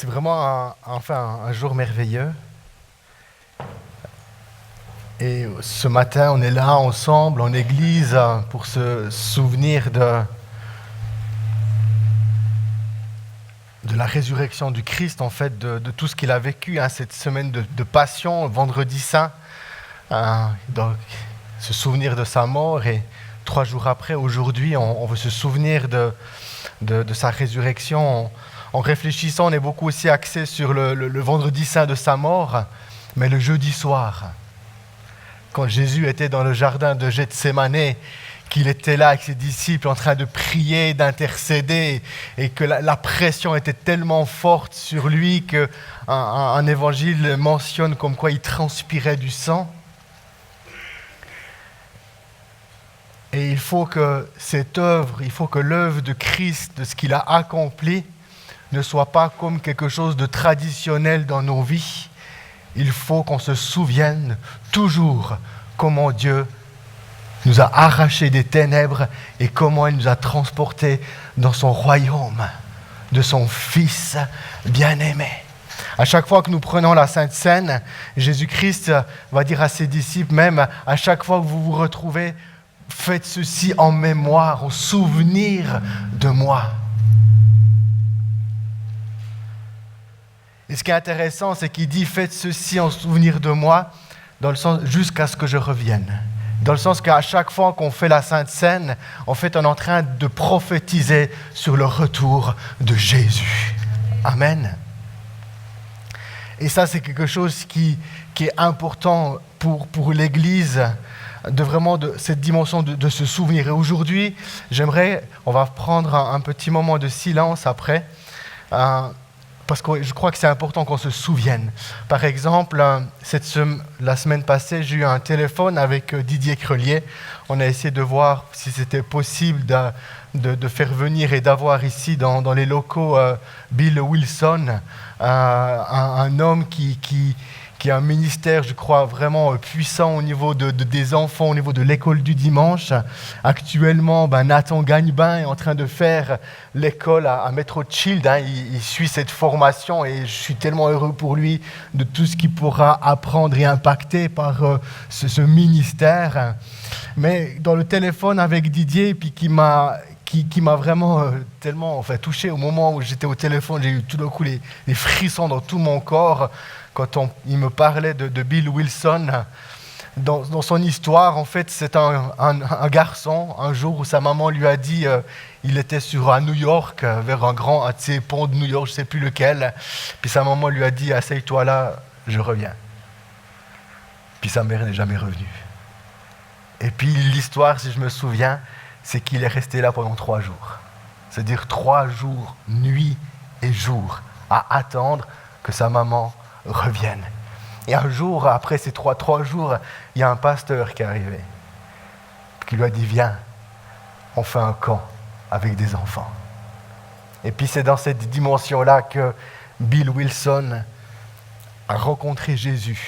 C'est vraiment un jour merveilleux. Et ce matin, on est là ensemble en église pour se souvenir de la résurrection du Christ, en fait, de tout ce qu'il a vécu, cette semaine de passion, vendredi saint. Donc, se souvenir de sa mort et 3 jours après, aujourd'hui, on veut se souvenir de sa résurrection. En réfléchissant, on est beaucoup aussi axé sur le vendredi saint de sa mort, mais le jeudi soir, quand Jésus était dans le jardin de Gethsémanée, qu'il était là avec ses disciples en train de prier, d'intercéder, et que la pression était tellement forte sur lui qu'un évangile mentionne comme quoi il transpirait du sang. Et il faut que cette œuvre, il faut que l'œuvre de Christ, de ce qu'il a accompli, ne soit pas comme quelque chose de traditionnel dans nos vies. Il faut qu'on se souvienne toujours comment Dieu nous a arrachés des ténèbres et comment il nous a transportés dans son royaume, de son Fils bien-aimé. À chaque fois que nous prenons la Sainte Seine, Jésus-Christ va dire à ses disciples, même à chaque fois que vous vous retrouvez, faites ceci en mémoire, en souvenir de moi. Et ce qui est intéressant, c'est qu'il dit « Faites ceci en souvenir de moi » dans le sens jusqu'à ce que je revienne. Dans le sens qu'à chaque fois qu'on fait la Sainte Seine, en fait, on est en train de prophétiser sur le retour de Jésus. Amen. Et ça, c'est quelque chose qui est important pour l'Église, de cette dimension de se souvenir. Et aujourd'hui, on va prendre un petit moment de silence après, parce que je crois que c'est important qu'on se souvienne. Par exemple, la semaine passée, j'ai eu un téléphone avec Didier Crelier. On a essayé de voir si c'était possible de faire venir et d'avoir ici dans les locaux Bill Wilson, un homme qui a un ministère, je crois, vraiment puissant au niveau des enfants, au niveau de l'école du dimanche. Actuellement, Nathan Gagnebin est en train de faire l'école à Metro Child. Il suit cette formation et je suis tellement heureux pour lui de tout ce qu'il pourra apprendre et impacter par ce ministère. Mais dans le téléphone avec Didier, puis qui m'a vraiment tellement touché au moment où j'étais au téléphone, j'ai eu tout d'un coup les frissons dans tout mon corps quand il me parlait de Bill Wilson. Dans son histoire, en fait, c'est un garçon, un jour où sa maman lui a dit, il était à New York, vers un de ces ponts de New York, je ne sais plus lequel, puis sa maman lui a dit, asseye-toi là, je reviens. Puis sa mère n'est jamais revenue. Et puis l'histoire, si je me souviens, c'est qu'il est resté là pendant 3 jours. C'est-à-dire 3 jours, nuit et jour, à attendre que sa maman revienne. Et un jour, après ces 3 jours, il y a un pasteur qui est arrivé, qui lui a dit, viens, on fait un camp avec des enfants. Et puis c'est dans cette dimension-là que Bill Wilson a rencontré Jésus.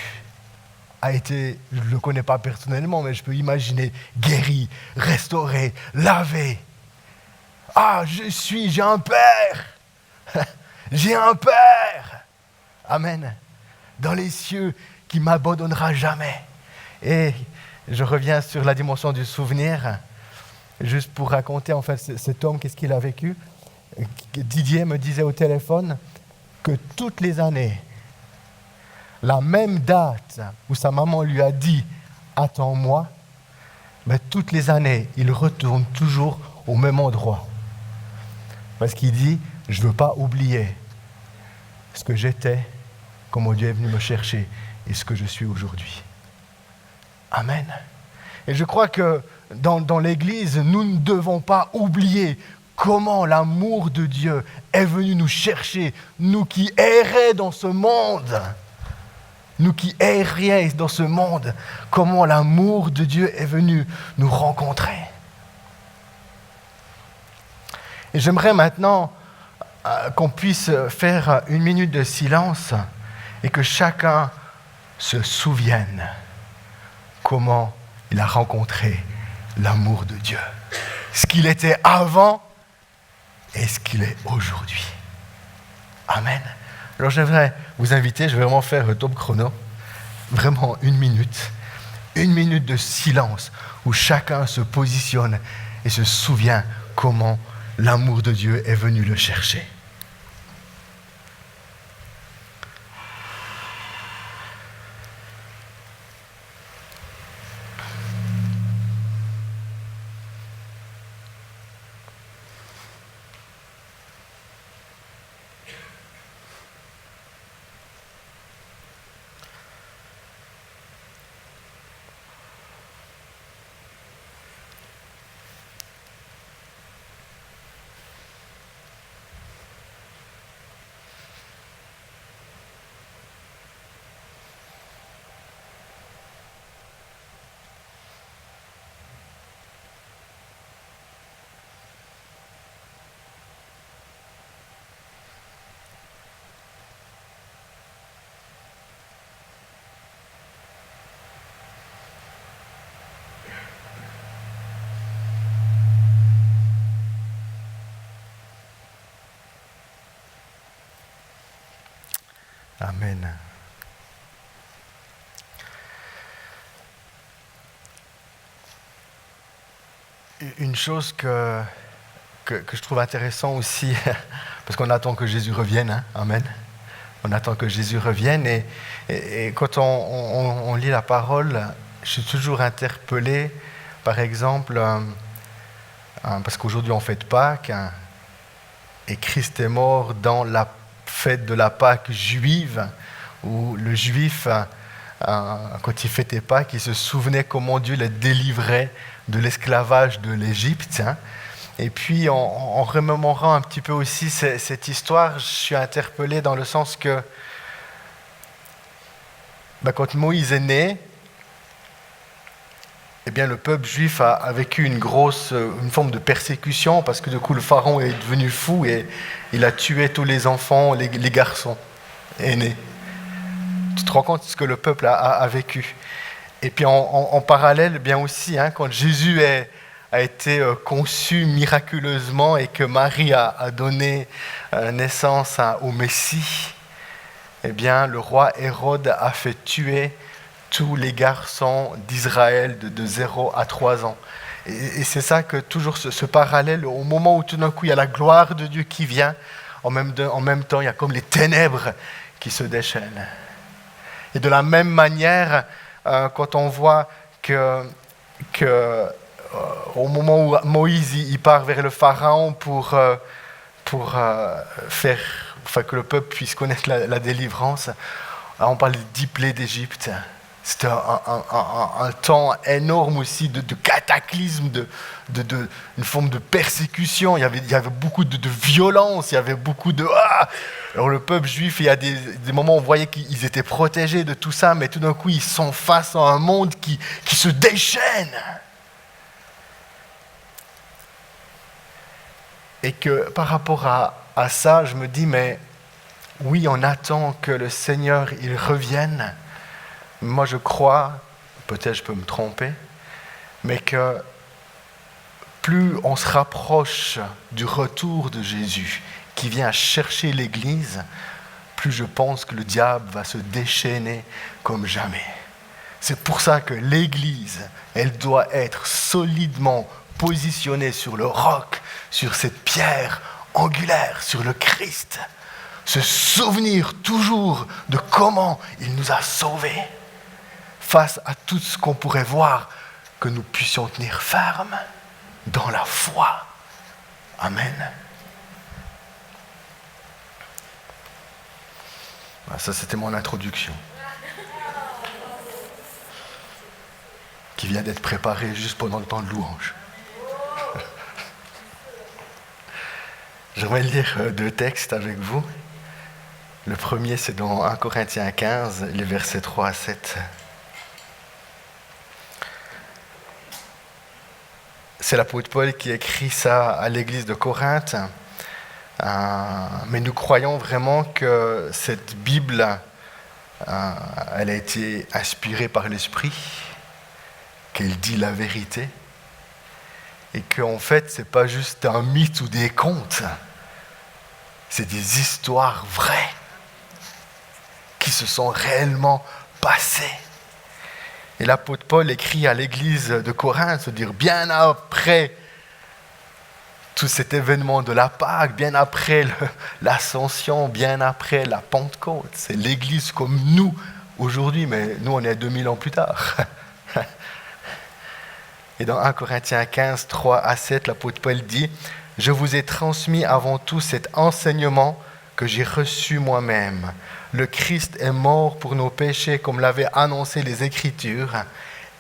Je ne le connais pas personnellement, mais je peux imaginer, guéri, restauré, lavé. Ah, j'ai un Père. J'ai un Père. Amen. Dans les cieux, qui ne m'abandonnera jamais. Et je reviens sur la dimension du souvenir, juste pour raconter en fait cet homme, qu'est-ce qu'il a vécu. Didier me disait au téléphone que toutes les années, la même date où sa maman lui a dit « Attends-moi », mais toutes les années, il retourne toujours au même endroit. Parce qu'il dit « Je ne veux pas oublier ce que j'étais, comment Dieu est venu me chercher et ce que je suis aujourd'hui. » Amen. Et je crois que dans l'Église, nous ne devons pas oublier comment l'amour de Dieu est venu nous chercher, nous qui erraient dans ce monde. Nous qui errions dans ce monde, comment l'amour de Dieu est venu nous rencontrer. Et j'aimerais maintenant qu'on puisse faire 1 minute de silence et que chacun se souvienne comment il a rencontré l'amour de Dieu. Ce qu'il était avant et ce qu'il est aujourd'hui. Amen. Alors j'aimerais vous inviter, je vais vraiment faire top chrono, vraiment 1 minute. 1 minute de silence où chacun se positionne et se souvient comment l'amour de Dieu est venu le chercher. Amen. Une chose que je trouve intéressant aussi, parce qu'on attend que Jésus revienne, hein, amen. On attend que Jésus revienne et quand on lit la parole, je suis toujours interpellé, par exemple, parce qu'aujourd'hui on fête Pâques, hein, et Christ est mort dans la fête de la Pâque juive, où le juif, quand il fêtait Pâques, il se souvenait comment Dieu les délivrait de l'esclavage de l'Égypte. Hein. Et puis, en remémorant un petit peu aussi cette histoire, je suis interpellé dans le sens que quand Moïse est né, eh bien, le peuple juif a vécu une forme de persécution parce que du coup le pharaon est devenu fou et il a tué tous les enfants, les garçons aînés. Tu te rends compte de ce que le peuple a vécu. Et puis en parallèle, bien aussi, hein, quand Jésus a été conçu miraculeusement et que Marie a donné naissance au Messie, eh bien, le roi Hérode a fait tuer tous les garçons d'Israël de 0 à 3 ans. Et c'est ça que toujours ce parallèle, au moment où tout d'un coup il y a la gloire de Dieu qui vient, en même temps il y a comme les ténèbres qui se déchaînent. Et de la même manière, quand on voit que au moment où Moïse il part vers le Pharaon pour faire que le peuple puisse connaître la délivrance, on parle des 10 plaies d'Égypte. C'était un temps énorme aussi de cataclysme, une forme de persécution. Il y avait beaucoup de violence, il y avait beaucoup de... Alors le peuple juif, il y a des moments où on voyait qu'ils étaient protégés de tout ça, mais tout d'un coup, ils sont face à un monde qui se déchaîne. Et que par rapport à ça, je me dis, mais oui, on attend que le Seigneur, il revienne. Moi, je crois, peut-être je peux me tromper, mais que plus on se rapproche du retour de Jésus, qui vient chercher l'Église, plus je pense que le diable va se déchaîner comme jamais. C'est pour ça que l'Église, elle doit être solidement positionnée sur le roc, sur cette pierre angulaire, sur le Christ. Se souvenir toujours de comment il nous a sauvés. Face à tout ce qu'on pourrait voir, que nous puissions tenir ferme dans la foi. Amen. Ça, c'était mon introduction. Qui vient d'être préparée juste pendant le temps de louange. J'aimerais lire 2 textes avec vous. Le premier, c'est dans 1 Corinthiens 15, les versets 3 à 7. C'est l'apôtre Paul qui écrit ça à l'église de Corinthe. Mais nous croyons vraiment que cette Bible, elle a été inspirée par l'Esprit, qu'elle dit la vérité, et qu'en fait, ce n'est pas juste un mythe ou des contes, c'est des histoires vraies. se sont réellement passées. Et l'apôtre Paul écrit à l'église de Corinthe, se dire bien après tout cet événement de la Pâque, bien après l'ascension, bien après la Pentecôte. C'est l'église comme nous aujourd'hui, mais nous on est 2000 ans plus tard. Et dans 1 Corinthiens 15, 3 à 7, l'apôtre Paul dit « Je vous ai transmis avant tout cet enseignement que j'ai reçu moi-même. Le Christ est mort pour nos péchés comme l'avaient annoncé les Écritures.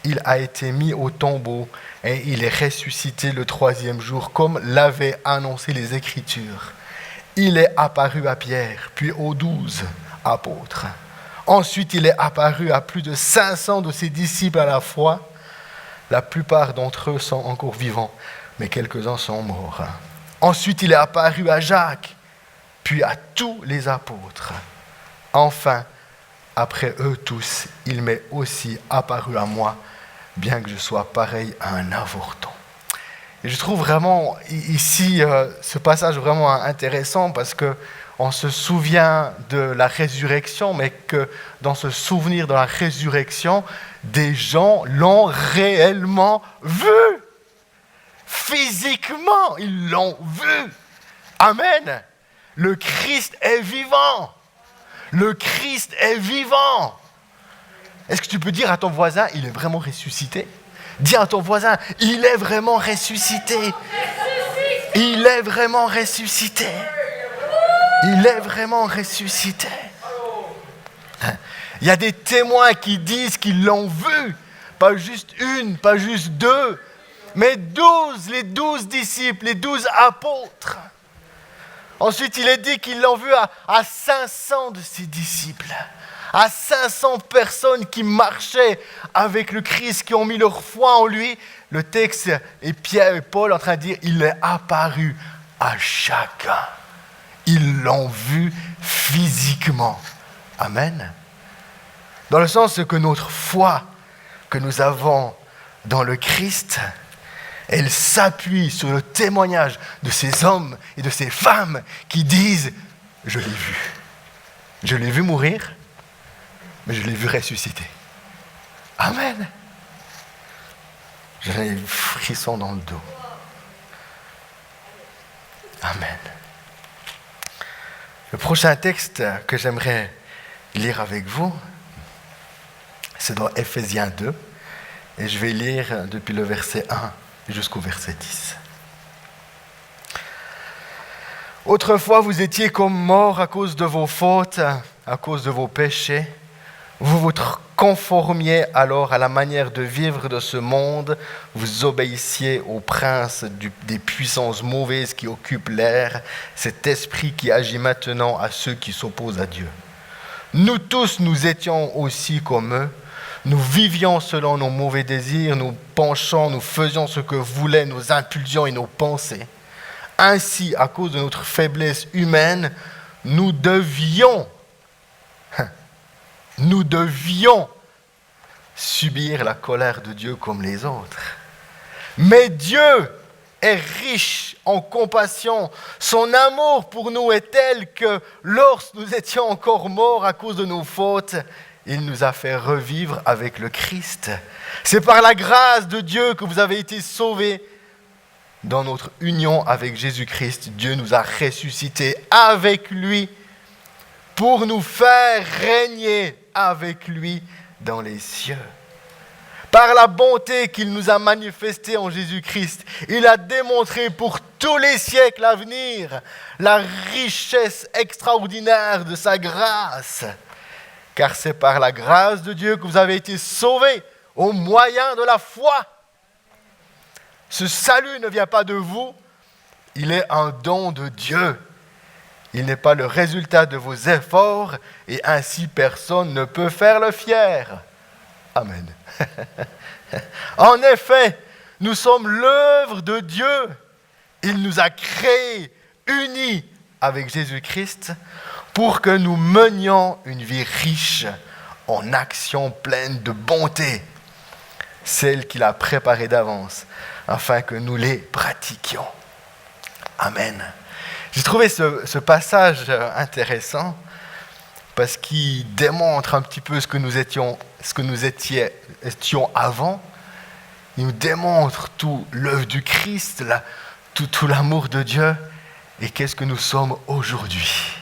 Il a été mis au tombeau et il est ressuscité le 3e jour comme l'avaient annoncé les Écritures. Il est apparu à Pierre, puis aux 12 apôtres. Ensuite, il est apparu à plus de 500 de ses disciples à la fois. La plupart d'entre eux sont encore vivants, mais quelques-uns sont morts. Ensuite, il est apparu à Jacques, puis à tous les apôtres. Enfin, après eux tous, il m'est aussi apparu à moi, bien que je sois pareil à un avorton. » Et je trouve vraiment ici ce passage vraiment intéressant parce qu'on se souvient de la résurrection, mais que dans ce souvenir de la résurrection, des gens l'ont réellement vu. Physiquement, ils l'ont vu. Amen. Le Christ est vivant. Le Christ est vivant. Est-ce que tu peux dire à ton voisin, il est vraiment ressuscité? Dis à ton voisin, il est vraiment ressuscité. Il est vraiment ressuscité. Il est vraiment ressuscité. Il y a des témoins qui disent qu'ils l'ont vu. Pas juste une, pas juste deux, mais 12, les 12 disciples, les 12 apôtres. Ensuite, il est dit qu'ils l'ont vu à 500 de ses disciples, à 500 personnes qui marchaient avec le Christ, qui ont mis leur foi en lui. Le texte est Pierre et Paul en train de dire, il est apparu à chacun. Ils l'ont vu physiquement. Amen. Dans le sens que notre foi que nous avons dans le Christ, elle s'appuie sur le témoignage de ces hommes et de ces femmes qui disent « Je l'ai vu. Je l'ai vu mourir, mais je l'ai vu ressusciter. » Amen. J'ai un frisson dans le dos. Amen. Le prochain texte que j'aimerais lire avec vous, c'est dans Ephésiens 2, et je vais lire depuis le verset 1 jusqu'au verset 10. Autrefois, vous étiez comme morts à cause de vos fautes, à cause de vos péchés. Vous vous conformiez alors à la manière de vivre de ce monde. Vous obéissiez au prince des puissances mauvaises qui occupent l'air, cet esprit qui agit maintenant à ceux qui s'opposent à Dieu. Nous tous, nous étions aussi comme eux. Nous vivions selon nos mauvais désirs, nous penchions, nous faisions ce que voulaient nos impulsions et nos pensées. Ainsi, à cause de notre faiblesse humaine, nous devions subir la colère de Dieu comme les autres. Mais Dieu est riche en compassion. Son amour pour nous est tel que lorsque nous étions encore morts à cause de nos fautes, il nous a fait revivre avec le Christ. C'est par la grâce de Dieu que vous avez été sauvés. Dans notre union avec Jésus-Christ, Dieu nous a ressuscités avec lui pour nous faire régner avec lui dans les cieux. Par la bonté qu'il nous a manifestée en Jésus-Christ, il a démontré pour tous les siècles à venir la richesse extraordinaire de sa grâce. Car c'est par la grâce de Dieu que vous avez été sauvés au moyen de la foi. Ce salut ne vient pas de vous, il est un don de Dieu. Il n'est pas le résultat de vos efforts et ainsi personne ne peut faire le fier. Amen. En effet, nous sommes l'œuvre de Dieu. Il nous a créés, unis avec Jésus-Christ, pour que nous menions une vie riche en actions pleines de bonté, celles qu'il a préparées d'avance, afin que nous les pratiquions. Amen. J'ai trouvé ce passage intéressant parce qu'il démontre un petit peu ce que nous étions avant. Il nous démontre tout l'œuvre du Christ, tout l'amour de Dieu et qu'est-ce que nous sommes aujourd'hui.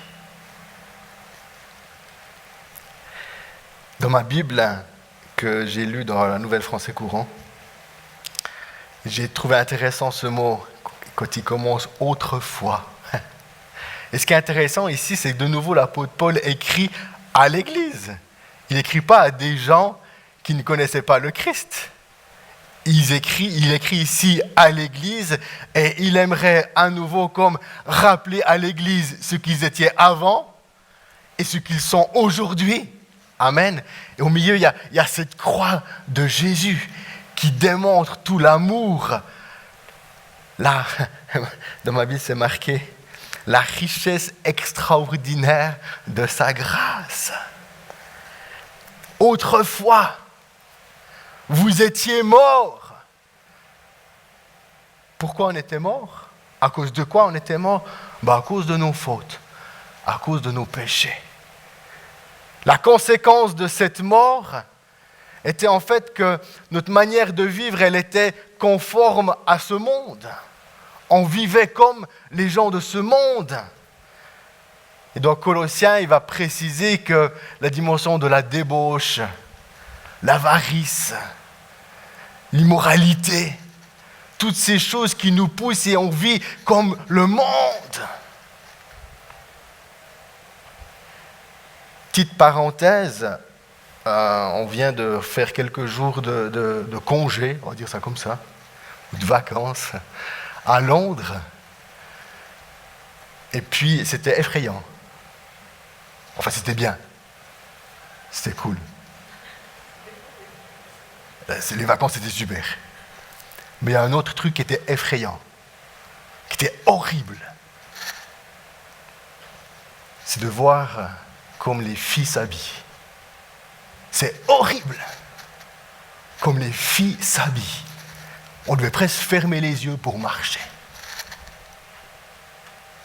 Dans ma Bible que j'ai lue dans la Nouvelle Français Courant, j'ai trouvé intéressant ce mot quand il commence « autrefois ». Et ce qui est intéressant ici, c'est que de nouveau l'apôtre Paul écrit à l'Église. Il n'écrit pas à des gens qui ne connaissaient pas le Christ. Il écrit ici à l'Église et il aimerait à nouveau comme rappeler à l'Église ce qu'ils étaient avant et ce qu'ils sont aujourd'hui. Amen. Et au milieu, il y a cette croix de Jésus qui démontre tout l'amour. Là, dans ma Bible, c'est marqué la richesse extraordinaire de sa grâce. Autrefois, vous étiez morts. Pourquoi on était morts? À cause de quoi on était morts? À cause de nos fautes, à cause de nos péchés. La conséquence de cette mort était en fait que notre manière de vivre, elle était conforme à ce monde. On vivait comme les gens de ce monde. Et dans Colossiens, il va préciser que la dimension de la débauche, l'avarice, l'immoralité, toutes ces choses qui nous poussent et on vit comme le monde. Petite parenthèse, on vient de faire quelques jours de congé, on va dire ça comme ça, ou de vacances, à Londres. Et puis, c'était effrayant. Enfin, c'était bien. C'était cool. Les vacances, c'était super. Mais il y a un autre truc qui était effrayant, qui était horrible. C'est de voir comme les filles s'habillent. C'est horrible. Comme les filles s'habillent. On devait presque fermer les yeux pour marcher.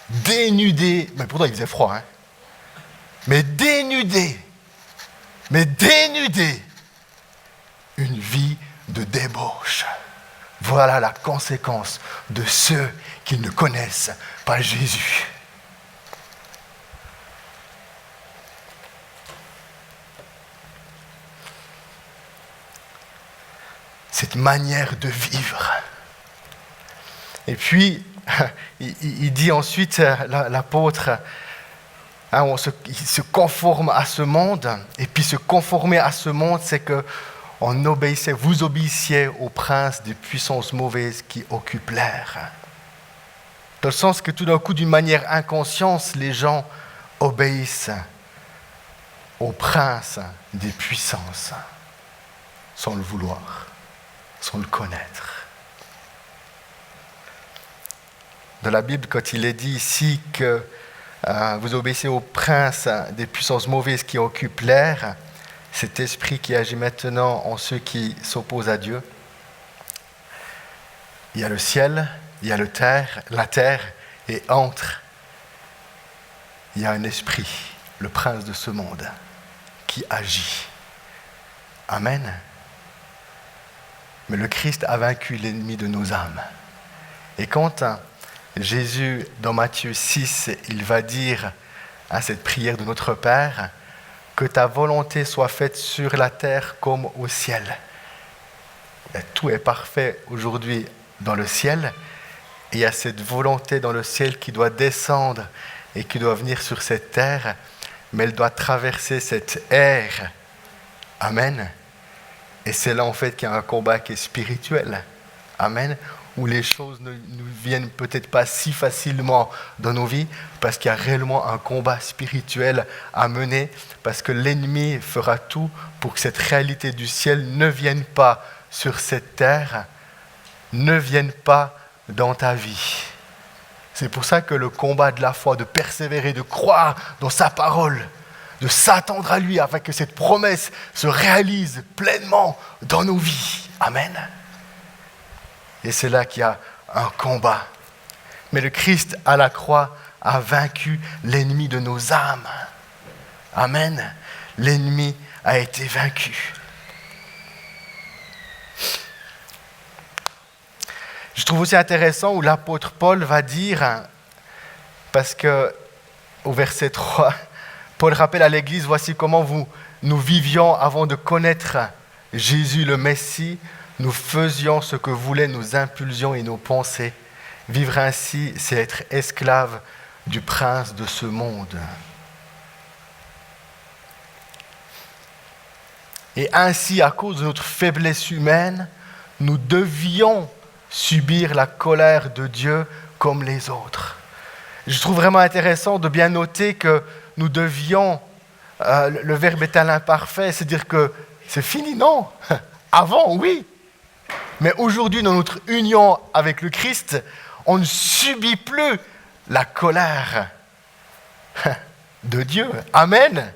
Dénudées, mais pourtant il faisait froid, hein. Mais dénudées, une vie de débauche. Voilà la conséquence de ceux qui ne connaissent pas Jésus. Cette manière de vivre. Et puis, il dit ensuite, l'apôtre, il se conforme à ce monde. Et puis se conformer à ce monde, c'est que vous obéissiez aux princes des puissances mauvaises qui occupent l'air. Dans le sens que tout d'un coup, d'une manière inconsciente, les gens obéissent aux princes des puissances, sans le vouloir, sans le connaître. Dans la Bible, quand il est dit ici que vous obéissez aux princes des puissances mauvaises qui occupent l'air, cet esprit qui agit maintenant en ceux qui s'opposent à Dieu. Il y a le ciel, il y a la terre, et entre, il y a un esprit, le prince de ce monde, qui agit. Amen. Mais le Christ a vaincu l'ennemi de nos âmes. Et quand Jésus, dans Matthieu 6, il va dire à cette prière de notre Père, que ta volonté soit faite sur la terre comme au ciel. Et tout est parfait aujourd'hui dans le ciel. Et il y a cette volonté dans le ciel qui doit descendre et qui doit venir sur cette terre, mais elle doit traverser cette ère. Amen. Et c'est là en fait qu'il y a un combat qui est spirituel. Amen. Où les choses ne nous viennent peut-être pas si facilement dans nos vies, parce qu'il y a réellement un combat spirituel à mener, parce que l'ennemi fera tout pour que cette réalité du ciel ne vienne pas sur cette terre, ne vienne pas dans ta vie. C'est pour ça que le combat de la foi, de persévérer, de croire dans sa parole, de s'attendre à lui afin que cette promesse se réalise pleinement dans nos vies. Amen. Et c'est là qu'il y a un combat. Mais le Christ à la croix a vaincu l'ennemi de nos âmes. Amen. L'ennemi a été vaincu. Je trouve aussi intéressant où l'apôtre Paul va dire, parce que au verset 3, Paul rappelle à l'Église, voici comment nous vivions avant de connaître Jésus le Messie. Nous faisions ce que voulaient nos impulsions et nos pensées. Vivre ainsi, c'est être esclave du prince de ce monde. Et ainsi, à cause de notre faiblesse humaine, nous devions subir la colère de Dieu comme les autres. Je trouve vraiment intéressant de bien noter que nous devions, le verbe est à l'imparfait, c'est-à-dire que c'est fini, non. Avant, oui. Mais aujourd'hui, dans notre union avec le Christ, on ne subit plus la colère de Dieu. Amen.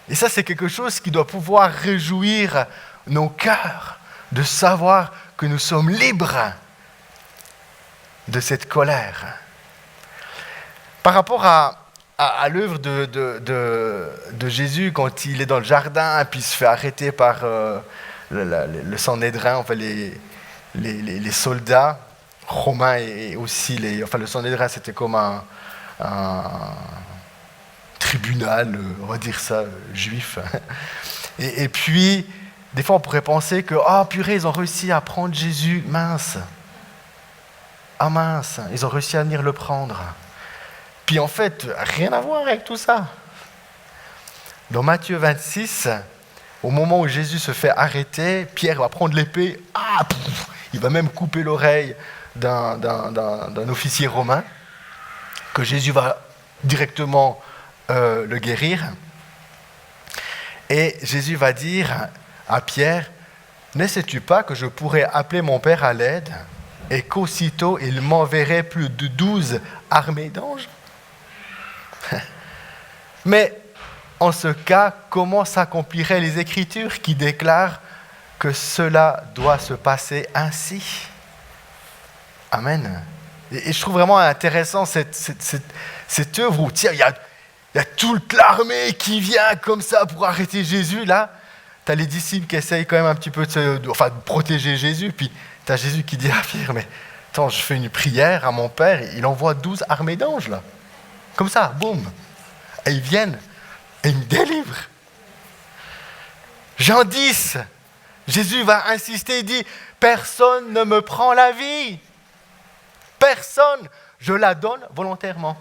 Et ça, c'est quelque chose qui doit pouvoir réjouir nos cœurs, de savoir que nous sommes libres de cette colère. Par rapport à l'œuvre de Jésus, quand il est dans le jardin, puis il se fait arrêter par le Sanhédrin, enfin les soldats romains et aussi le Sanhédrin, c'était comme un tribunal, on va dire ça, juif. Et puis, des fois, on pourrait penser que, purée, ils ont réussi à prendre Jésus, mince. Ah mince, ils ont réussi à venir le prendre. Puis en fait, rien à voir avec tout ça. Dans Matthieu 26, au moment où Jésus se fait arrêter, Pierre va prendre l'épée, il va même couper l'oreille d'un officier romain, que Jésus va directement le guérir. Et Jésus va dire à Pierre, « Ne sais-tu pas que je pourrais appeler mon Père à l'aide et qu'aussitôt il m'enverrait plus de 12 armées d'anges ?» Mais en ce cas, comment s'accompliraient les Écritures qui déclarent que cela doit se passer ainsi? Amen. Et je trouve vraiment intéressant cette œuvre où, tiens, il y a toute l'armée qui vient comme ça pour arrêter Jésus, là. Tu as les disciples qui essayent quand même un petit peu de protéger Jésus, puis tu as Jésus qui dit à Pierre, mais attends, je fais une prière à mon Père, il envoie 12 armées d'anges, là. Comme ça, boum. Et ils viennent et ils me délivrent. Jean 10, Jésus va insister, il dit, personne ne me prend la vie. Personne, je la donne volontairement.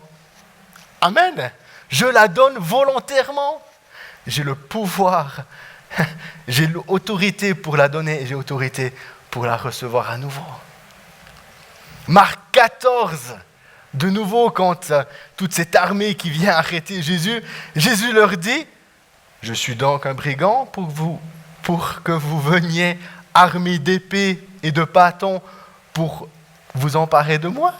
Amen. Je la donne volontairement. J'ai le pouvoir, j'ai l'autorité pour la donner et j'ai l'autorité pour la recevoir à nouveau. Marc 14, de nouveau, quand toute cette armée qui vient arrêter Jésus, Jésus leur dit, « Je suis donc un brigand pour que vous veniez armés d'épées et de bâtons pour vous emparer de moi. »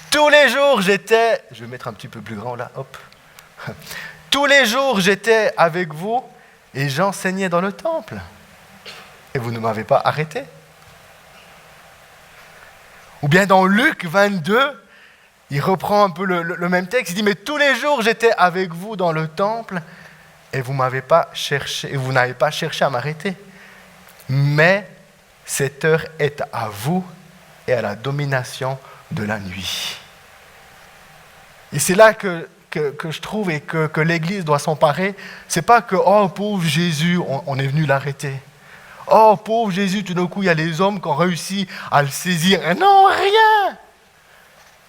Tous les jours, j'étais... Je vais mettre un petit peu plus grand là, hop. Tous les jours, j'étais avec vous et j'enseignais dans le temple. Et vous ne m'avez pas arrêté. Ou bien dans Luc 22, il reprend un peu le même texte. Il dit, mais tous les jours, j'étais avec vous dans le temple et vous n'avez pas cherché à m'arrêter. Mais cette heure est à vous et à la domination de la nuit. Et c'est là que je trouve et que l'Église doit s'emparer. C'est pas que, oh pauvre Jésus, on est venu l'arrêter. Oh pauvre Jésus, tout d'un coup, il y a les hommes qui ont réussi à le saisir. Non, rien.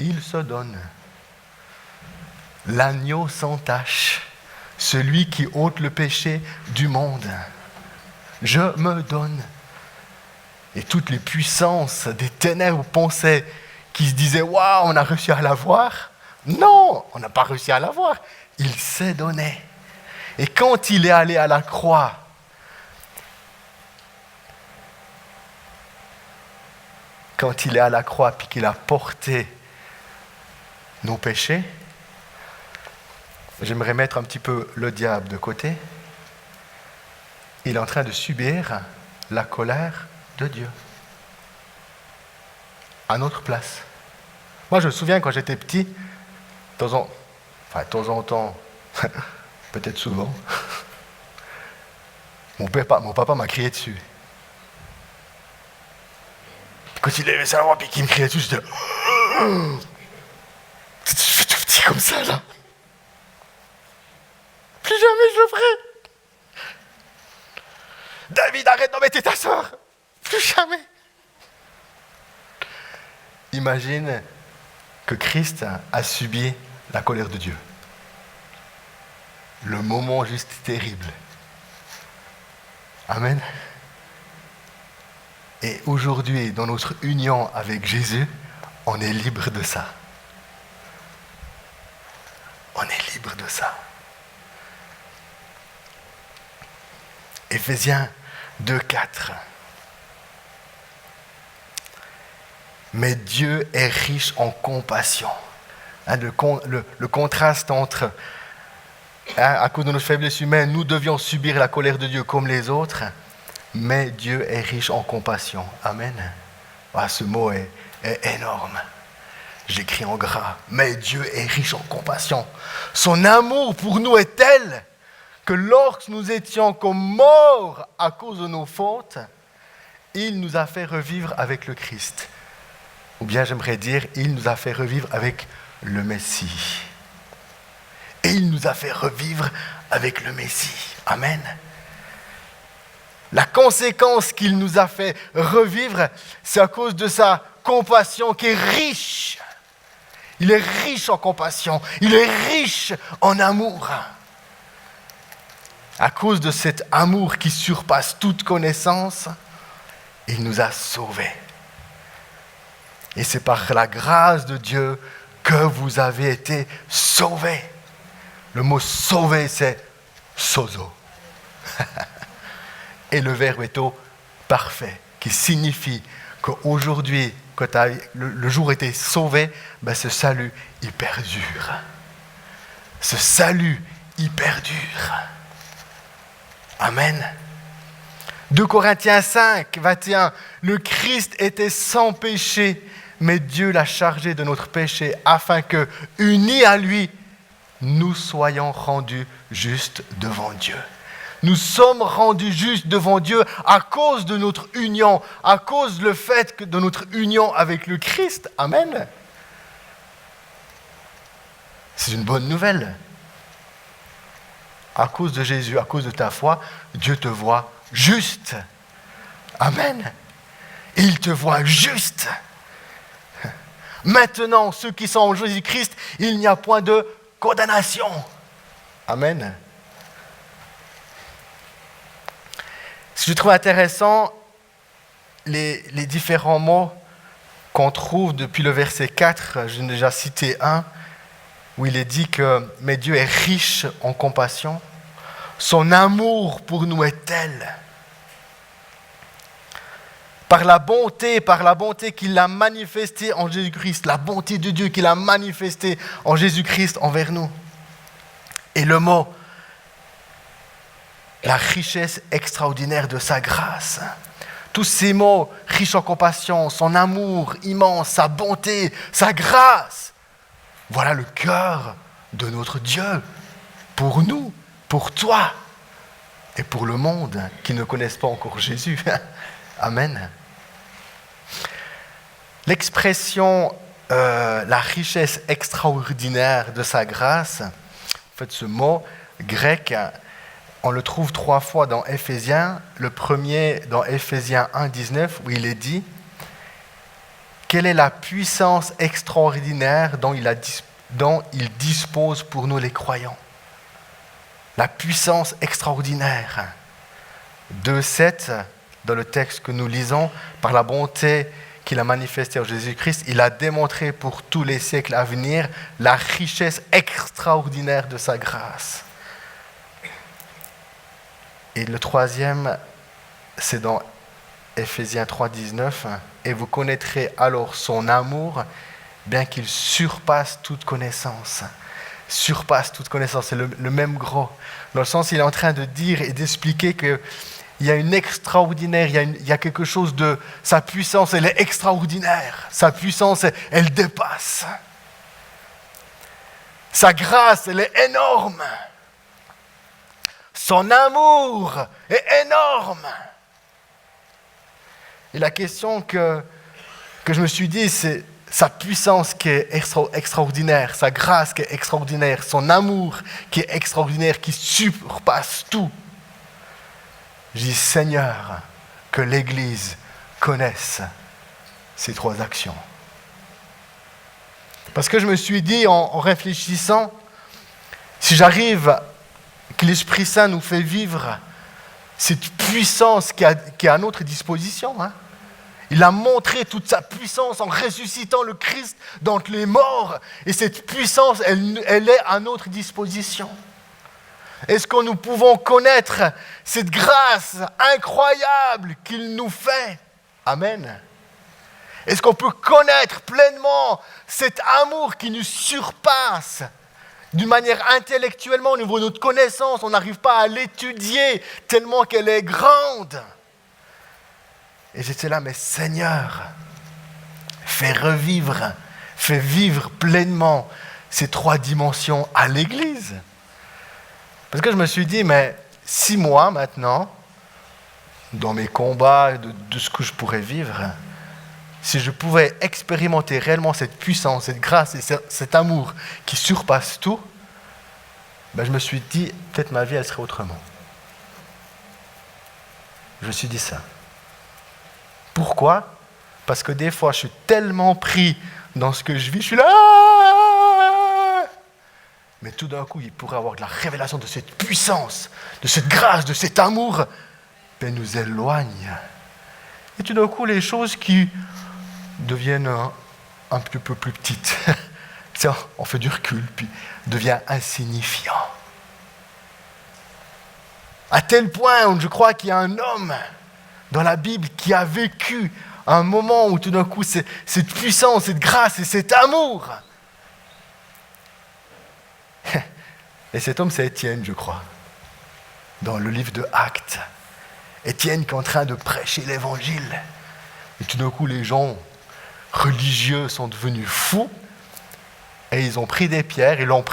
Il se donne. L'agneau sans tache, celui qui ôte le péché du monde. Je me donne. Et toutes les puissances des ténèbres pensaient qui se disaient « Waouh, on a réussi à l'avoir !» Non, on n'a pas réussi à l'avoir. Il s'est donné. Et quand il est allé à la croix, puis qu'il a porté nos péchés, j'aimerais mettre un petit peu le diable de côté. Il est en train de subir la colère de Dieu à notre place. Moi, je me souviens quand j'étais petit, Enfin, de temps en temps, peut-être souvent. Mon papa m'a crié dessus. Quand il avait sa voix et qu'il me criait dessus, j'étais je fais tout petit comme ça, là. Plus jamais je le ferai. David, arrête d'embêter ta soeur. Plus jamais. Imagine que Christ a subi la colère de Dieu. Le moment juste terrible. Amen. Et aujourd'hui, dans notre union avec Jésus, on est libre de ça. On est libre de ça. Éphésiens 2:4. Mais Dieu est riche en compassion. Le contraste entre, à cause de notre faiblesse humaine, nous devions subir la colère de Dieu comme les autres, mais Dieu est riche en compassion. Amen. Ce mot est énorme. J'écris en gras. Mais Dieu est riche en compassion. Son amour pour nous est tel que lorsque nous étions comme morts à cause de nos fautes, il nous a fait revivre avec le Christ. Ou bien j'aimerais dire, il nous a fait revivre avec le Messie. Et il nous a fait revivre avec le Messie. Amen. La conséquence qu'il nous a fait revivre, c'est à cause de sa compassion qui est riche. Il est riche en compassion. Il est riche en amour. À cause de cet amour qui surpasse toute connaissance, il nous a sauvés. Et c'est par la grâce de Dieu que vous avez été sauvés. Le mot sauver, c'est sozo. Et le verbe est au parfait, qui signifie qu'aujourd'hui, quand le jour était sauvé, ce salut, il perdure. Ce salut, il perdure. Amen. 2 Corinthiens 5, 21. Le Christ était sans péché, mais Dieu l'a chargé de notre péché, afin que, unis à lui, nous soyons rendus justes devant Dieu. Nous sommes rendus justes devant Dieu à cause de notre union, à cause du fait de notre union avec le Christ. Amen. C'est une bonne nouvelle. À cause de Jésus, à cause de ta foi, Dieu te voit juste. Amen. Il te voit juste. Maintenant, ceux qui sont en Jésus-Christ, il n'y a point de condamnation. Amen. Je trouve intéressant les différents mots qu'on trouve depuis le verset 4, j'ai déjà cité un, où il est dit que « Mais Dieu est riche en compassion, son amour pour nous est tel. » Par la bonté qu'il a manifestée en Jésus-Christ, la bonté de Dieu qu'il a manifestée en Jésus-Christ envers nous. Et le mot, la richesse extraordinaire de sa grâce. Tous ces mots, riche en compassion, son amour immense, sa bonté, sa grâce. Voilà le cœur de notre Dieu pour nous, pour toi et pour le monde qui ne connaissent pas encore Jésus. Amen. L'expression la richesse extraordinaire de sa grâce, en fait ce mot grec, on le trouve 3 fois dans Éphésiens. Le premier dans Éphésiens 1, 19, où il est dit « Quelle est la puissance extraordinaire dont il dispose pour nous les croyants ?» La puissance extraordinaire. 2, 7, dans le texte que nous lisons, par la bonté qu'il a manifestée en Jésus-Christ, il a démontré pour tous les siècles à venir la richesse extraordinaire de sa grâce. Et le troisième, c'est dans Éphésiens 3, 19. « Et vous connaîtrez alors son amour, bien qu'il surpasse toute connaissance. » Surpasse toute connaissance, c'est le même gros. Dans le sens, il est en train de dire et d'expliquer qu'il y a une extraordinaire, il y a quelque chose de... Sa puissance, elle est extraordinaire. Sa puissance, elle dépasse. Sa grâce, elle est énorme. Son amour est énorme. Et la question que je me suis dit, c'est sa puissance qui est extraordinaire, sa grâce qui est extraordinaire, son amour qui est extraordinaire, qui surpasse tout. Je dis, Seigneur, que l'Église connaisse ces trois actions. Parce que je me suis dit, en réfléchissant, si j'arrive, que l'Esprit Saint nous fait vivre cette puissance qui est à notre disposition, Il a montré toute sa puissance en ressuscitant le Christ d'entre les morts. Et cette puissance, elle est à notre disposition. Est-ce que nous pouvons connaître cette grâce incroyable qu'il nous fait? Amen. Est-ce qu'on peut connaître pleinement cet amour qui nous surpasse d'une manière intellectuellement, au niveau de notre connaissance, on n'arrive pas à l'étudier tellement qu'elle est grande. Et j'étais là, mais Seigneur, fais vivre pleinement ces trois dimensions à l'Église. Parce que je me suis dit, mais 6 mois maintenant, dans mes combats, de ce que je pourrais vivre, si je pouvais expérimenter réellement cette puissance, cette grâce et cet amour qui surpasse tout, je me suis dit, peut-être ma vie, elle serait autrement. Je me suis dit ça. Pourquoi? Parce que des fois, je suis tellement pris dans ce que je vis, je suis là. Mais tout d'un coup, il pourrait avoir de la révélation de cette puissance, de cette grâce, de cet amour, elle nous éloigne. Et tout d'un coup, les choses qui deviennent un petit peu plus petites, on fait du recul, puis devient insignifiant. À tel point où je crois qu'il y a un homme dans la Bible qui a vécu un moment où tout d'un coup, cette puissance, cette grâce et cet amour. Et cet homme, c'est Étienne, je crois, dans le livre de Actes. Étienne qui est en train de prêcher l'évangile. Et tout d'un coup, les gens religieux sont devenus fous. Et ils ont pris des pierres, ils l'ont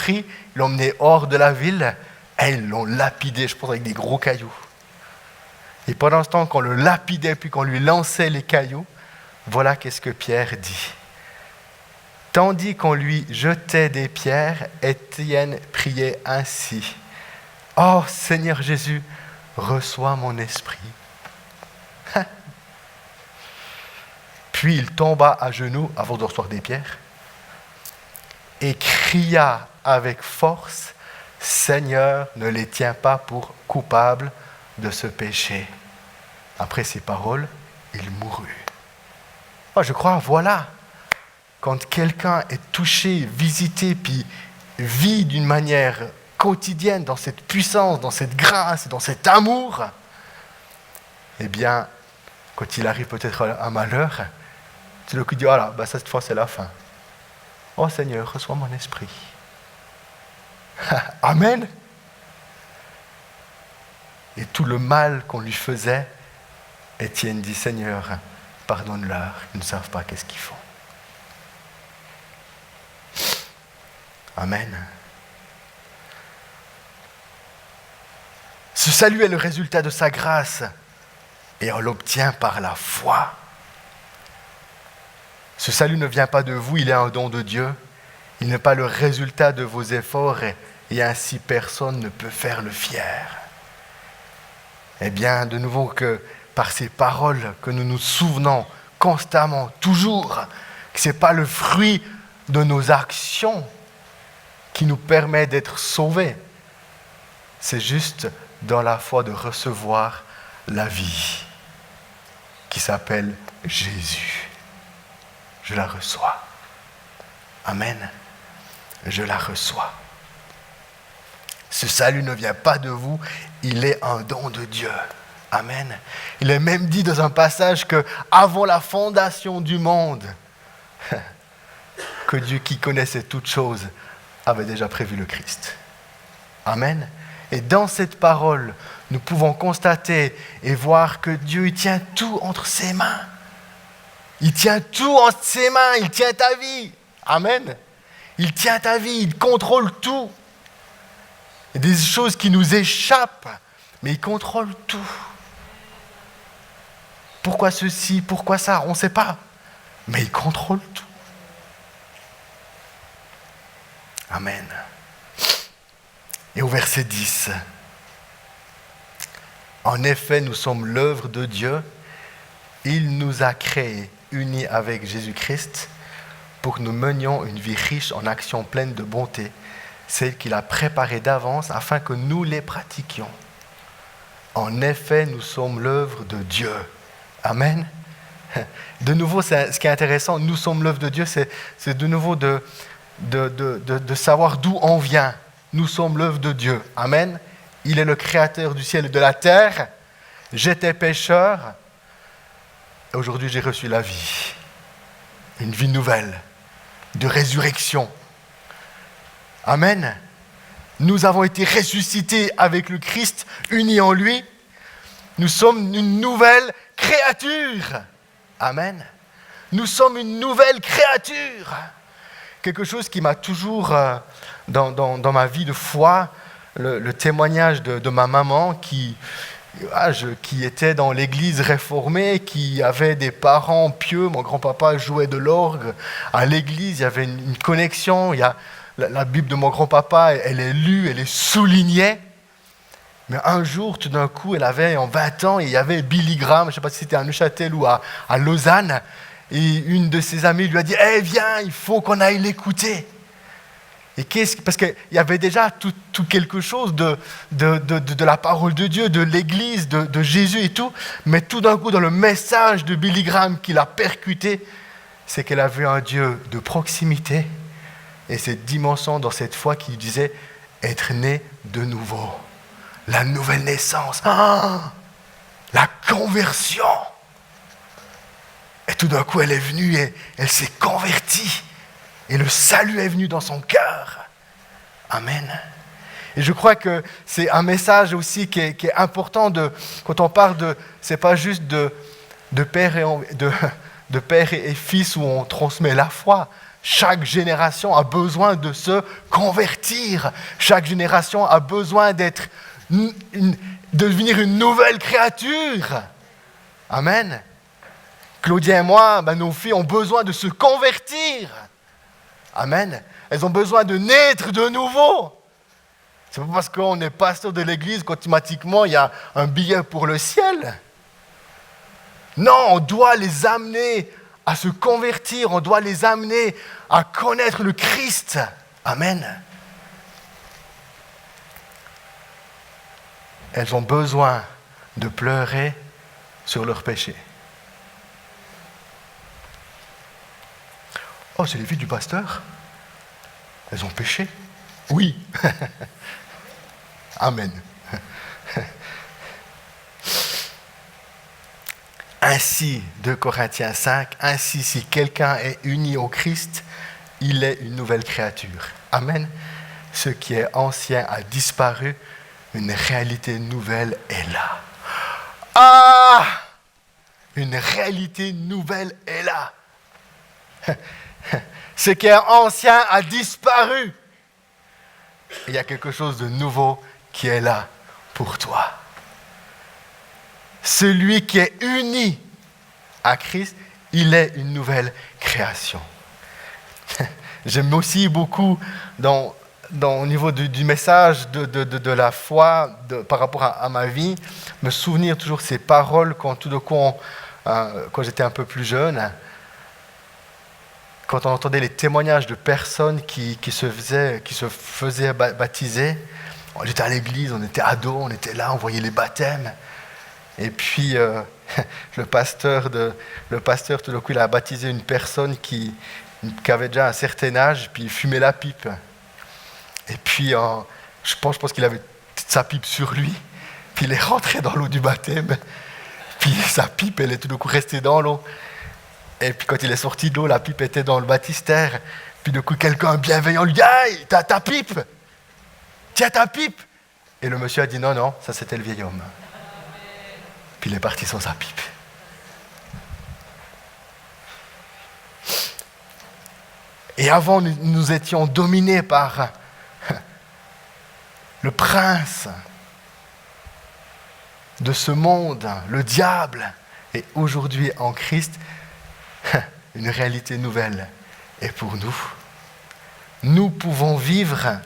emmené hors de la ville, et ils l'ont lapidé, je pense, avec des gros cailloux. Et pendant ce temps qu'on le lapidait, puis qu'on lui lançait les cailloux, voilà qu'est-ce que Pierre dit. Tandis qu'on lui jetait des pierres, Étienne priait ainsi. « Oh Seigneur Jésus, reçois mon esprit. » Puis il tomba à genoux avant de recevoir des pierres et cria avec force, « Seigneur, ne les tiens pas pour coupables de ce péché. » Après ces paroles, il mourut. Je crois, voilà, quand quelqu'un est touché, visité, puis vit d'une manière quotidienne dans cette puissance, dans cette grâce, dans cet amour, eh bien, quand il arrive peut-être un malheur, tu le dis, cette fois c'est la fin. Oh Seigneur, reçois mon esprit. Amen. Et tout le mal qu'on lui faisait, Étienne dit, Seigneur, pardonne-leur, ils ne savent pas qu'est-ce qu'ils font. Amen. Ce salut est le résultat de sa grâce et on l'obtient par la foi. Ce salut ne vient pas de vous, il est un don de Dieu. Il n'est pas le résultat de vos efforts et ainsi personne ne peut faire le fier. Eh bien, de nouveau que par ces paroles que nous nous souvenons constamment, toujours, que ce n'est pas le fruit de nos actions qui nous permet d'être sauvés. C'est juste dans la foi de recevoir la vie qui s'appelle Jésus. Je la reçois. Amen. Je la reçois. Ce salut ne vient pas de vous, il est un don de Dieu. Amen. Il est même dit dans un passage que avant la fondation du monde, que Dieu qui connaissait toutes choses avait déjà prévu le Christ. Amen. Et dans cette parole, nous pouvons constater et voir que Dieu tient tout entre ses mains. Il tient tout entre ses mains, il tient ta vie. Amen. Il tient ta vie, il contrôle tout. Il y a des choses qui nous échappent, mais il contrôle tout. Pourquoi ceci, pourquoi ça, on ne sait pas. Mais il contrôle tout. Amen. Et au verset 10. En effet, nous sommes l'œuvre de Dieu. Il nous a créés, unis avec Jésus-Christ, pour que nous menions une vie riche en actions pleines de bonté, celles qu'il a préparées d'avance afin que nous les pratiquions. En effet, nous sommes l'œuvre de Dieu. Amen. De nouveau, ce qui est intéressant, nous sommes l'œuvre de Dieu, c'est de nouveau de savoir d'où on vient. Nous sommes l'œuvre de Dieu. Amen. Il est le créateur du ciel et de la terre. J'étais pécheur. Et aujourd'hui, j'ai reçu la vie. Une vie nouvelle, de résurrection. Amen. Nous avons été ressuscités avec le Christ, unis en lui. Nous sommes une nouvelle créature. Amen. Nous sommes une nouvelle créature. Quelque chose qui m'a toujours, dans ma vie de foi, le témoignage de ma maman qui était dans l'église réformée, qui avait des parents pieux. Mon grand-papa jouait de l'orgue à l'église, il y avait une connexion. Il y a la Bible de mon grand-papa, elle est lue, elle est soulignée. Mais un jour, tout d'un coup, elle avait en 20 ans, et il y avait Billy Graham, je ne sais pas si c'était à Neuchâtel ou à Lausanne, et une de ses amies lui a dit « Eh, viens, il faut qu'on aille l'écouter ». Parce qu'il y avait déjà tout quelque chose de la parole de Dieu, de l'Église, de Jésus et tout, mais tout d'un coup, dans le message de Billy Graham qui l'a percuté, c'est qu'elle a vu un Dieu de proximité et cette dimension dans cette foi qui disait être né de nouveau. La nouvelle naissance, la conversion. Et tout d'un coup, elle est venue et elle s'est convertie. Et le salut est venu dans son cœur. Amen. Et je crois que c'est un message aussi qui est important quand on parle c'est pas juste de père et fils où on transmet la foi. Chaque génération a besoin de se convertir. Chaque génération a besoin de devenir une nouvelle créature. Amen. Claudia et moi, nos filles ont besoin de se convertir. Amen. Elles ont besoin de naître de nouveau. C'est pas parce qu'on est pasteur de l'église qu'automatiquement il y a un billet pour le ciel. Non, on doit les amener à se convertir, on doit les amener à connaître le Christ. Amen. Elles ont besoin de pleurer sur leurs péchés. Oh, c'est les filles du pasteur? Elles ont péché? Oui. Amen. Ainsi, 2 Corinthiens 5, ainsi si quelqu'un est uni au Christ, il est une nouvelle créature. Amen. Ce qui est ancien a disparu, une réalité nouvelle est là. Ah! Une réalité nouvelle est là. Ce qui est ancien a disparu. Il y a quelque chose de nouveau qui est là pour toi. Celui qui est uni à Christ, il est une nouvelle création. J'aime aussi beaucoup au niveau du message de la foi par rapport à ma vie, me souvenir toujours ces paroles quand tout d'un coup, quand j'étais un peu plus jeune, quand on entendait les témoignages de personnes qui se faisaient baptiser. On était à l'église, on était ados, on était là, on voyait les baptêmes. Et puis, le pasteur, tout d'un coup, il a baptisé une personne qui avait déjà un certain âge, puis il fumait la pipe. Et puis, je pense qu'il avait sa pipe sur lui, puis il est rentré dans l'eau du baptême. Puis sa pipe, elle est tout d'un coup restée dans l'eau. Et puis quand il est sorti de l'eau, la pipe était dans le baptistère. Puis du coup, quelqu'un bienveillant lui dit « Hey, t'as ta pipe! Tiens ta pipe !» Et le monsieur a dit « Non, ça c'était le vieil homme. » Puis il est parti sans sa pipe. Et avant, nous étions dominés par le prince de ce monde, le diable. Et aujourd'hui, en Christ, une réalité nouvelle est pour nous. Nous pouvons vivre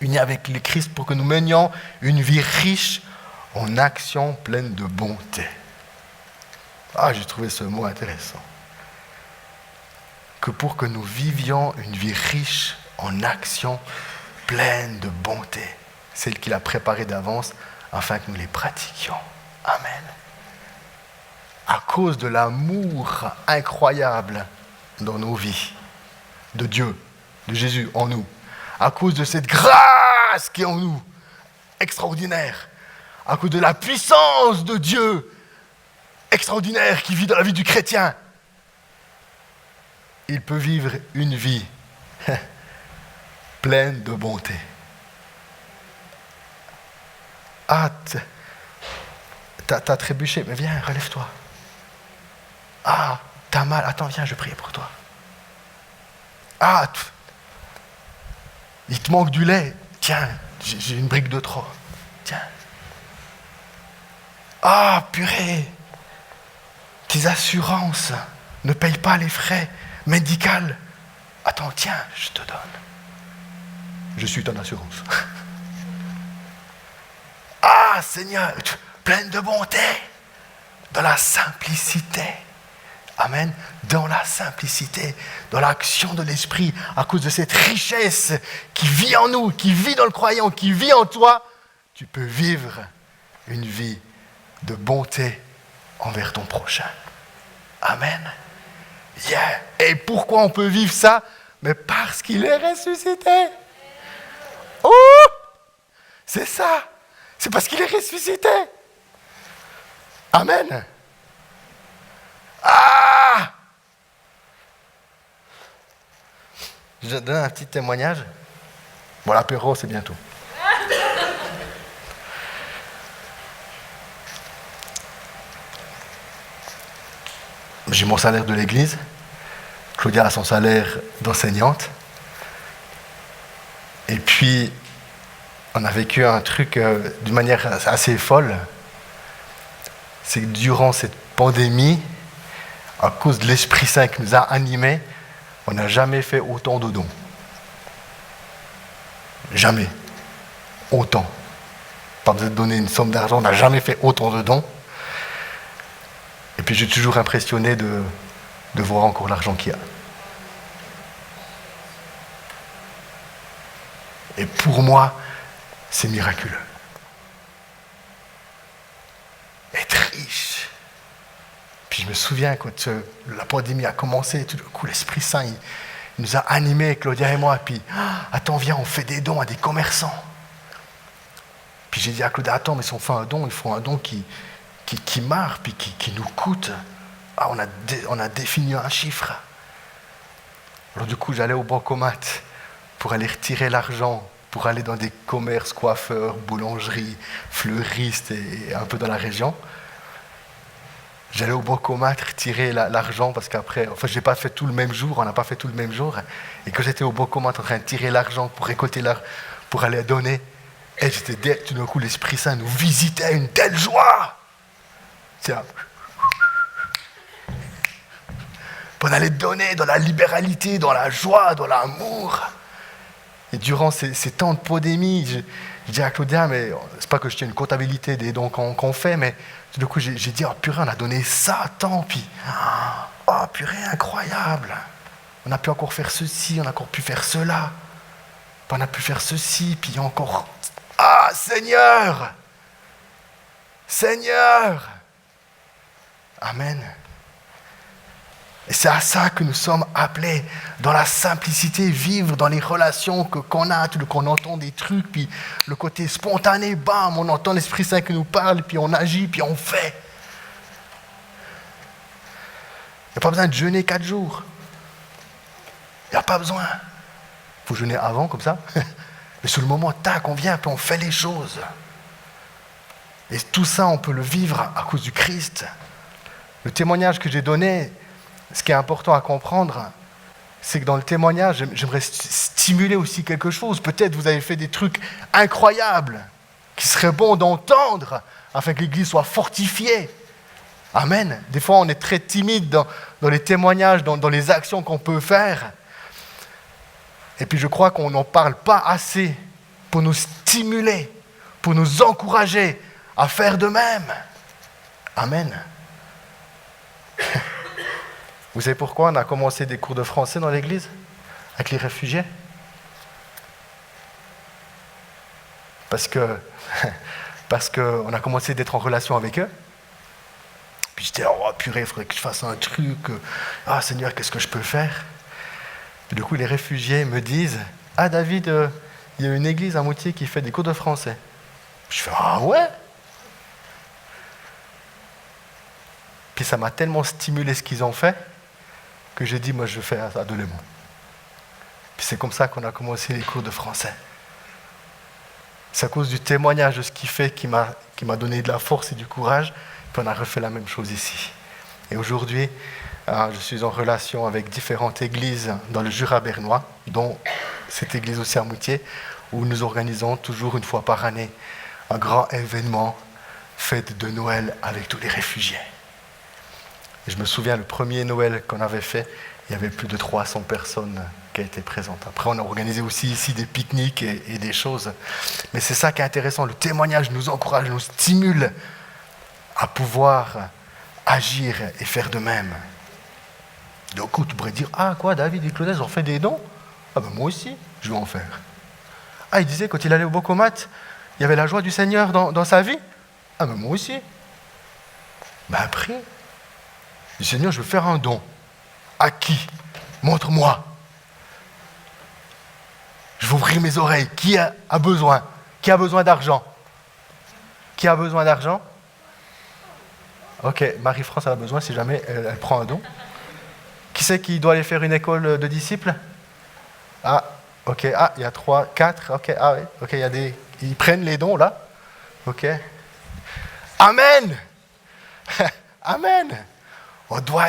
unis avec le Christ pour que nous menions une vie riche en actions pleines de bonté. Ah, j'ai trouvé ce mot intéressant. Que pour que nous vivions une vie riche en actions pleines de bonté, celle qu'il a préparée d'avance afin que nous les pratiquions. Amen. À cause de l'amour incroyable dans nos vies, de Dieu, de Jésus en nous, à cause de cette grâce qui est en nous, extraordinaire, à cause de la puissance de Dieu, extraordinaire, qui vit dans la vie du chrétien, il peut vivre une vie pleine de bonté. Ah, t'as trébuché, mais viens, relève-toi. Ah, t'as mal, attends, viens, je prie pour toi. Ah, il te manque du lait, tiens, j'ai une brique de trop, tiens. Ah, purée, tes assurances ne payent pas les frais médicaux. Attends, tiens, je te donne. Je suis ton assurance. Ah, Seigneur, pleine de bonté, dans la simplicité. Amen. Dans la simplicité, dans l'action de l'Esprit, à cause de cette richesse qui vit en nous, qui vit dans le croyant, qui vit en toi, tu peux vivre une vie de bonté envers ton prochain. Amen. Yeah. Et pourquoi on peut vivre ça? Mais parce qu'il est ressuscité. Oh! C'est ça. C'est parce qu'il est ressuscité. Amen. Ah! Je donne un petit témoignage. Bon, l'apéro, c'est bientôt. J'ai mon salaire de l'église. Claudia a son salaire d'enseignante. Et puis, on a vécu un truc d'une manière assez folle. C'est que durant cette pandémie, à cause de l'Esprit Saint qui nous a animés, on n'a jamais fait autant de dons. Jamais. Autant. Pas besoin de donner une somme d'argent, on n'a jamais fait autant de dons. Et puis, je suis toujours impressionné de voir encore l'argent qu'il y a. Et pour moi, c'est miraculeux. Être riche. Puis je me souviens quand la pandémie a commencé, tout d'un coup, l'Esprit Saint, il nous a animés, Claudia et moi. Puis, attends, viens, on fait des dons à des commerçants. Puis j'ai dit à Claudia, attends, mais si on fait un don, il faut un don qui marche, puis qui nous coûte. Ah, on a défini un chiffre. Alors du coup, j'allais au bancomat pour aller retirer l'argent, pour aller dans des commerces, coiffeurs, boulangeries, fleuristes et un peu dans la région. J'allais au bancomat retirer l'argent parce qu'après, enfin, je n'ai pas fait tout le même jour, on n'a pas fait tout le même jour. Et quand j'étais au bancomat en train de tirer l'argent pour récolter l'argent, pour aller donner, et tout d'un coup, l'Esprit Saint nous visitait une telle joie. Tiens. On allait donner dans la libéralité, dans la joie, dans l'amour. Et durant ces temps de pandémie, je dis à Claudia, mais c'est pas que je tiens une comptabilité des dons qu'on fait, mais du coup j'ai dit, oh purée, on a donné ça, tant, puis oh purée, incroyable. On a pu encore faire ceci, on a encore pu faire cela. Puis on a pu faire ceci, puis encore, ah Seigneur, Seigneur. Amen. Et c'est à ça que nous sommes appelés, dans la simplicité, vivre dans les relations qu'on a, qu'on entend des trucs, puis le côté spontané, bam, on entend l'Esprit Saint qui nous parle, puis on agit, puis on fait. Il n'y a pas besoin de jeûner 4 jours. Il n'y a pas besoin. Il faut jeûner avant, comme ça. Mais sur le moment, tac, on vient, puis on fait les choses. Et tout ça, on peut le vivre à cause du Christ. Le témoignage que j'ai donné, ce qui est important à comprendre, c'est que dans le témoignage, j'aimerais stimuler aussi quelque chose. Peut-être vous avez fait des trucs incroyables qui seraient bons d'entendre afin que l'Église soit fortifiée. Amen. Des fois, on est très timide dans les témoignages, dans les actions qu'on peut faire. Et puis, je crois qu'on n'en parle pas assez pour nous stimuler, pour nous encourager à faire de même. Amen. Vous savez pourquoi on a commencé des cours de français dans l'église avec les réfugiés? Parce qu'on a commencé d'être en relation avec eux. Puis j'étais, oh purée, il faudrait que je fasse un truc. Ah Seigneur, qu'est-ce que je peux faire? Et du coup, les réfugiés me disent, ah David, il y a une église à Moutier qui fait des cours de français. Je fais, ah ouais? Puis ça m'a tellement stimulé ce qu'ils ont fait que j'ai dit, moi je fais ça de Léman. Puis c'est comme ça qu'on a commencé les cours de français. C'est à cause du témoignage de ce qu'il fait qui m'a donné de la force et du courage, puis on a refait la même chose ici. Et aujourd'hui, je suis en relation avec différentes églises dans le Jura bernois, dont cette église aussi à Moutier, où nous organisons toujours une fois par année un grand événement, fête de Noël avec tous les réfugiés. Et je me souviens, le premier Noël qu'on avait fait, il y avait plus de 300 personnes qui étaient présentes. Après, on a organisé aussi ici des pique-niques et des choses. Mais c'est ça qui est intéressant. Le témoignage nous encourage, nous stimule à pouvoir agir et faire de même. Du coup, tu pourrais dire, ah quoi, David et Claudette ont fait des dons? Ah ben moi aussi, je vais en faire. Ah, il disait, quand il allait au Bocomat, il y avait la joie du Seigneur dans sa vie? Ah ben moi aussi. Ben après, le Seigneur, je veux faire un don. À qui? Montre-moi. Je vais ouvrir mes oreilles. Qui a besoin? Qui a besoin d'argent? Qui a besoin d'argent? Ok, Marie-France a besoin si jamais elle prend un don. Qui c'est qui doit aller faire une école de disciples? Ah, ok. Ah, il y a 3, 4. Ok, ah oui. Ok, il y a des... Ils prennent les dons là. Ok. Amen. Amen. On doit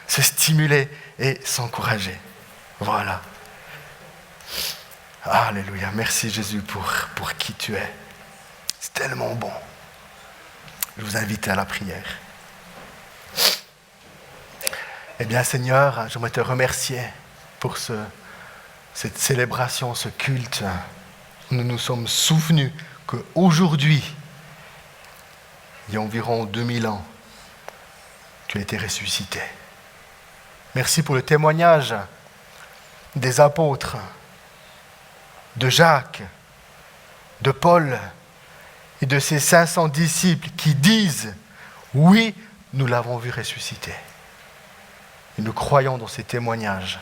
se stimuler et s'encourager. Voilà. Alléluia. Merci Jésus pour qui tu es. C'est tellement bon. Je vous invite à la prière. Eh bien Seigneur, j'aimerais te remercier pour cette célébration, ce culte. Nous nous sommes souvenus qu'aujourd'hui, il y a environ 2000 ans, tu as été ressuscité. Merci pour le témoignage des apôtres, de Jacques, de Paul et de ces 500 disciples qui disent « Oui, nous l'avons vu ressusciter ». Et nous croyons dans ces témoignages.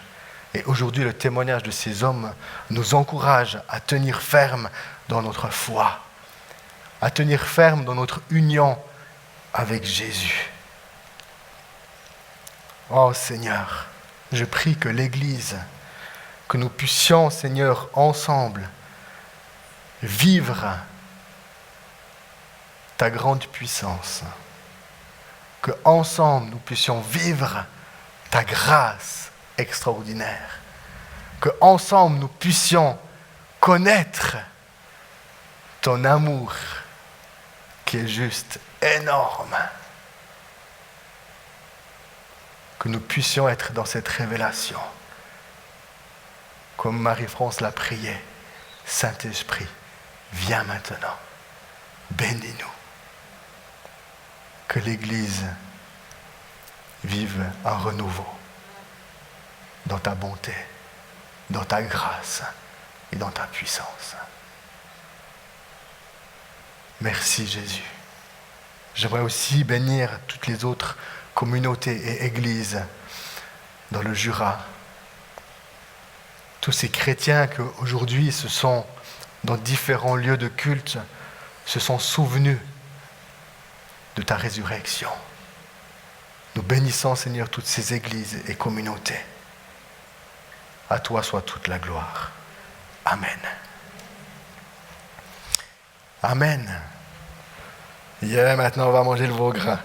Et aujourd'hui, le témoignage de ces hommes nous encourage à tenir ferme dans notre foi, à tenir ferme dans notre union avec Jésus. Oh Seigneur, je prie que l'Église, que nous puissions, Seigneur, ensemble, vivre ta grande puissance, que ensemble nous puissions vivre ta grâce extraordinaire, que ensemble nous puissions connaître ton amour qui est juste énorme, que nous puissions être dans cette révélation, comme Marie-France l'a prié. Saint-Esprit, viens maintenant, bénis-nous, que l'Église vive un renouveau dans ta bonté, dans ta grâce et dans ta puissance. Merci Jésus. J'aimerais aussi bénir toutes les autres communautés et églises dans le Jura. Tous ces chrétiens qui aujourd'hui se sont dans différents lieux de culte, se sont souvenus de ta résurrection. Nous bénissons, Seigneur, toutes ces églises et communautés. À toi soit toute la gloire. Amen. Amen. Maintenant on va manger le veau gras.